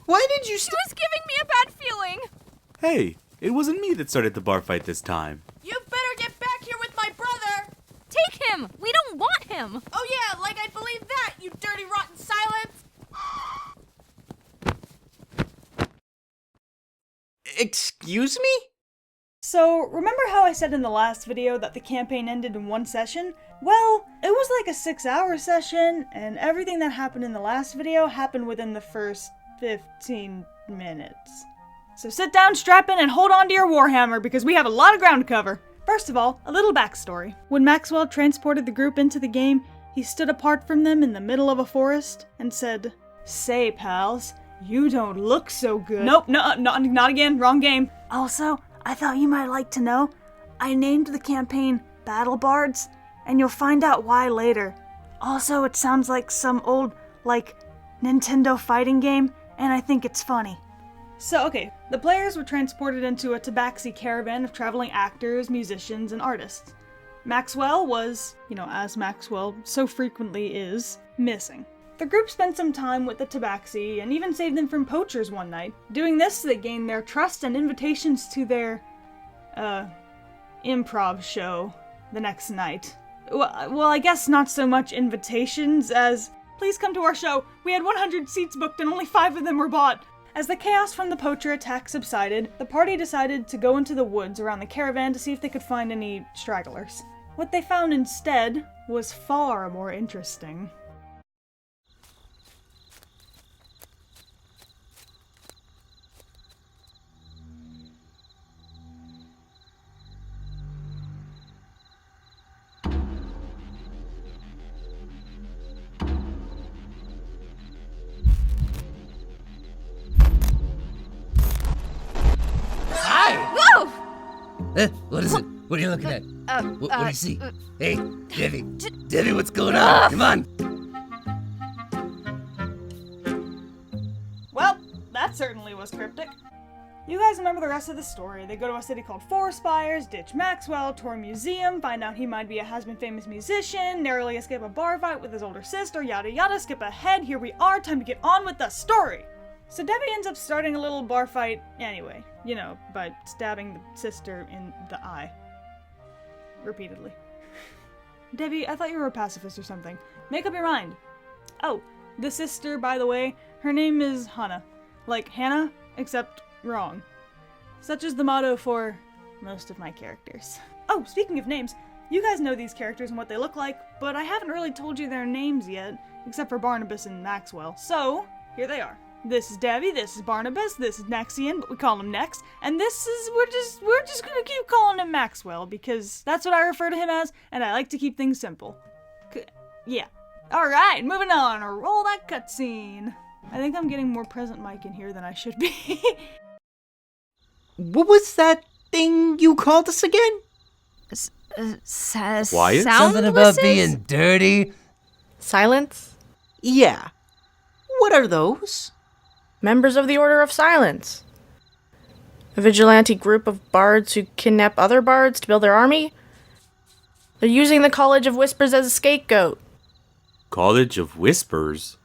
Why did you He was giving me a bad feeling! Hey, it wasn't me that started the bar fight this time. You better get back here with my brother! Take him! We don't want him! Oh yeah, like I'd believe that, you dirty rotten silence! Excuse me? So, remember how I said in the last video that the campaign ended in one session? Well, it was like a 6-hour session, and everything that happened in the last video happened within the first 15 minutes. So sit down, strap in, and hold on to your warhammer, because we have a lot of ground to cover. First of all, a little backstory. When Maxwell transported the group into the game, he stood apart from them in the middle of a forest and said, "Say, pals, you don't look so good." Nope, no, not again, wrong game. Also, I thought you might like to know, I named the campaign Battle Bards, and you'll find out why later. Also, it sounds like some old, Nintendo fighting game, and I think it's funny. So, okay, the players were transported into a tabaxi caravan of traveling actors, musicians, and artists. Maxwell was, as Maxwell so frequently is, missing. The group spent some time with the tabaxi and even saved them from poachers one night. Doing this, they gained their trust and invitations to their, improv show the next night. Well, I guess not so much invitations as, "Please come to our show. We had 100 seats booked and only 5 of them were bought." As the chaos from the poacher attack subsided, the party decided to go into the woods around the caravan to see if they could find any stragglers. What they found instead was far more interesting. What is it? What are you looking at? What do you see? Hey, Debbie. Debbie, what's going on? Come on. Well, that certainly was cryptic. You guys remember the rest of the story. They go to a city called Four Spires, ditch Maxwell, tour a museum, find out he might be a has-been famous musician, narrowly escape a bar fight with his older sister, yada yada, skip ahead, here we are, time to get on with the story! So Debbie ends up starting a little bar fight anyway, by stabbing the sister in the eye. Repeatedly. Debbie, I thought you were a pacifist or something. Make up your mind. Oh, the sister, by the way, her name is Hannah. Like Hannah, except wrong. Such is the motto for most of my characters. Oh, speaking of names, you guys know these characters and what they look like, but I haven't really told you their names yet, except for Barnabas and Maxwell. So, here they are. This is Debbie, this is Barnabas, this is Nexian, but we call him Nex, and this is, we're just gonna keep calling him Maxwell, because that's what I refer to him as, and I like to keep things simple. Yeah. Alright, moving on, roll that cutscene. I think I'm getting more present mic in here than I should be. What was that thing you called us again? Quiet? Something about being dirty. Silence? Yeah. What are those? Members of the Order of Silence. A vigilante group of bards who kidnap other bards to build their army. They're using the College of Whispers as a scapegoat. College of Whispers?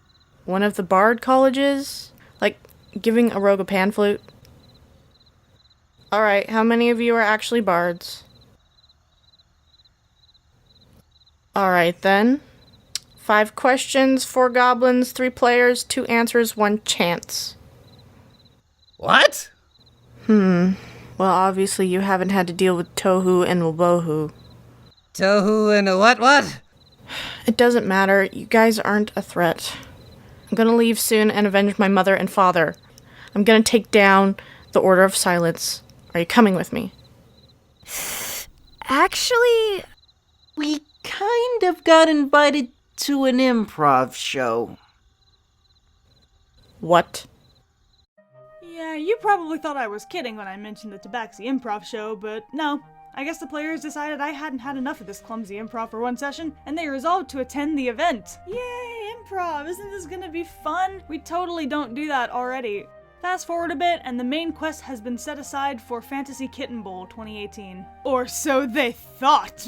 One of the bard colleges? Like giving a rogue a pan flute. Alright, how many of you are actually bards? Alright then. 5 questions, 4 goblins, 3 players, 2 answers, 1 chance. What? Well, obviously you haven't had to deal with Tohu and Wabohu. Tohu and a what? It doesn't matter, you guys aren't a threat. I'm gonna leave soon and avenge my mother and father. I'm gonna take down the Order of Silence. Are you coming with me? Actually... We kind of got invited to an improv show. What? Yeah, you probably thought I was kidding when I mentioned the Tabaxi Improv show, but no. I guess the players decided I hadn't had enough of this clumsy improv for one session, and they resolved to attend the event. Yay, improv! Isn't this gonna be fun? We totally don't do that already. Fast forward a bit, and the main quest has been set aside for Fantasy Kitten Bowl 2018. Or so they thought!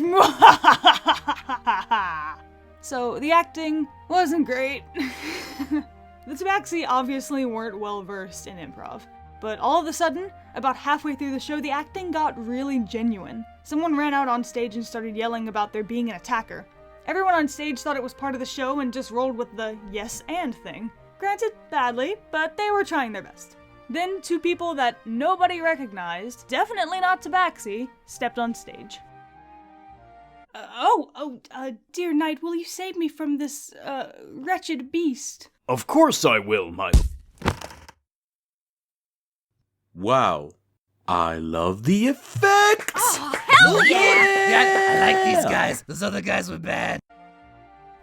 So, the acting wasn't great. The Tabaxi obviously weren't well versed in improv. But all of a sudden, about halfway through the show, the acting got really genuine. Someone ran out on stage and started yelling about there being an attacker. Everyone on stage thought it was part of the show and just rolled with the yes and thing. Granted, badly, but they were trying their best. Then two people that nobody recognized, definitely not Tabaxi, stepped on stage. Dear knight, will you save me from this, wretched beast? Of course I will, my... Wow. I love the effects! Oh, hell yeah! Yeah, I like these guys. Those other guys were bad.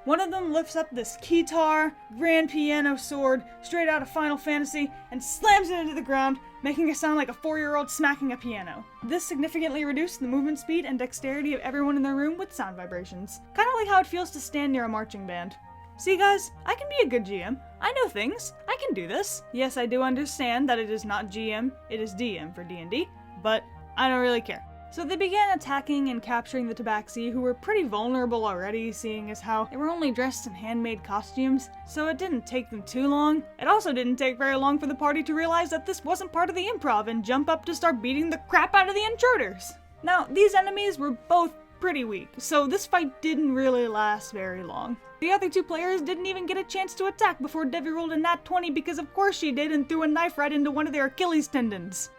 One of them lifts up this keytar, grand piano sword, straight out of Final Fantasy, and slams it into the ground, making it sound like a 4-year-old smacking a piano. This significantly reduced the movement speed and dexterity of everyone in the room with sound vibrations. Kinda like how it feels to stand near a marching band. See guys, I can be a good GM. I know things. I can do this. Yes, I do understand that it is not GM, it is DM for D&D, but I don't really care. So they began attacking and capturing the Tabaxi, who were pretty vulnerable already, seeing as how they were only dressed in handmade costumes, so it didn't take them too long. It also didn't take very long for the party to realize that this wasn't part of the improv and jump up to start beating the crap out of the intruders. Now, these enemies were both pretty weak, so this fight didn't really last very long. The other two players didn't even get a chance to attack before Debbie rolled a nat 20 because of course she did and threw a knife right into one of their Achilles tendons.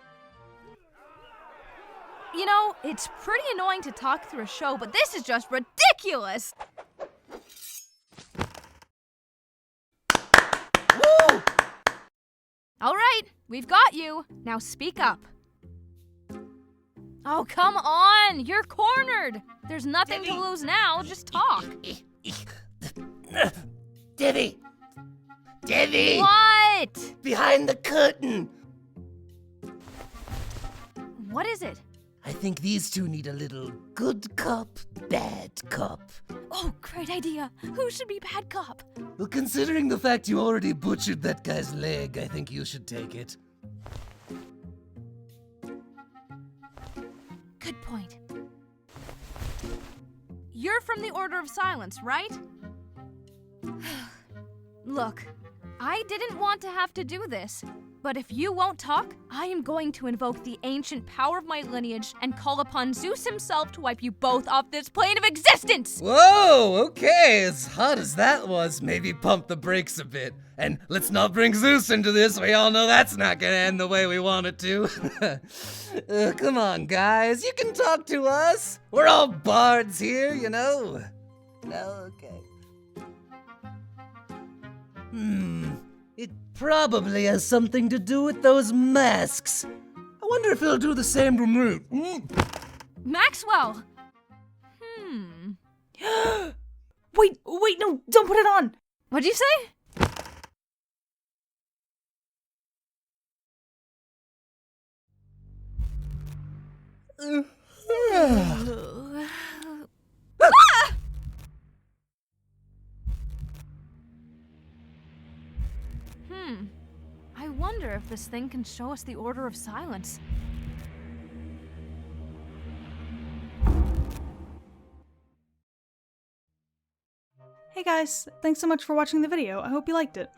You know, it's pretty annoying to talk through a show, but this is just ridiculous! Woo! Alright, we've got you. Now speak up. Oh, come on! You're cornered! There's nothing to lose now, just talk. Debbie! Debbie! What? Behind the curtain! What is it? I think these two need a little good cop, bad cop. Oh, great idea. Who should be bad cop? Well, considering the fact you already butchered that guy's leg, I think you should take it. Good point. You're from the Order of Silence, right? Look, I didn't want to have to do this, but if you won't talk, I am going to invoke the ancient power of my lineage and call upon Zeus himself to wipe you both off this plane of existence! Whoa, okay, as hot as that was, maybe pump the brakes a bit. And let's not bring Zeus into this, we all know that's not gonna end the way we want it to. Come on, guys, you can talk to us. We're all bards here, you know. Okay. It probably has something to do with those masks. I wonder if he'll do the same to me. Maxwell! Wait, no, don't put it on! What'd you say? I wonder if this thing can show us the Order of Silence. Hey guys, thanks so much for watching the video. I hope you liked it.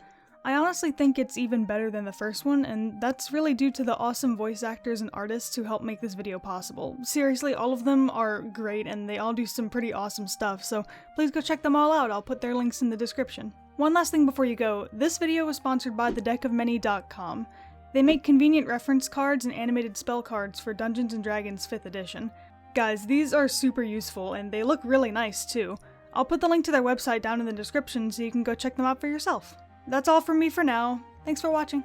I honestly think it's even better than the first one, and that's really due to the awesome voice actors and artists who helped make this video possible. Seriously, all of them are great and they all do some pretty awesome stuff, so please go check them all out. I'll put their links in the description. One last thing before you go, this video was sponsored by thedeckofmany.com. They make convenient reference cards and animated spell cards for Dungeons & Dragons 5th edition. Guys, these are super useful and they look really nice too. I'll put the link to their website down in the description so you can go check them out for yourself. That's all from me for now. Thanks for watching.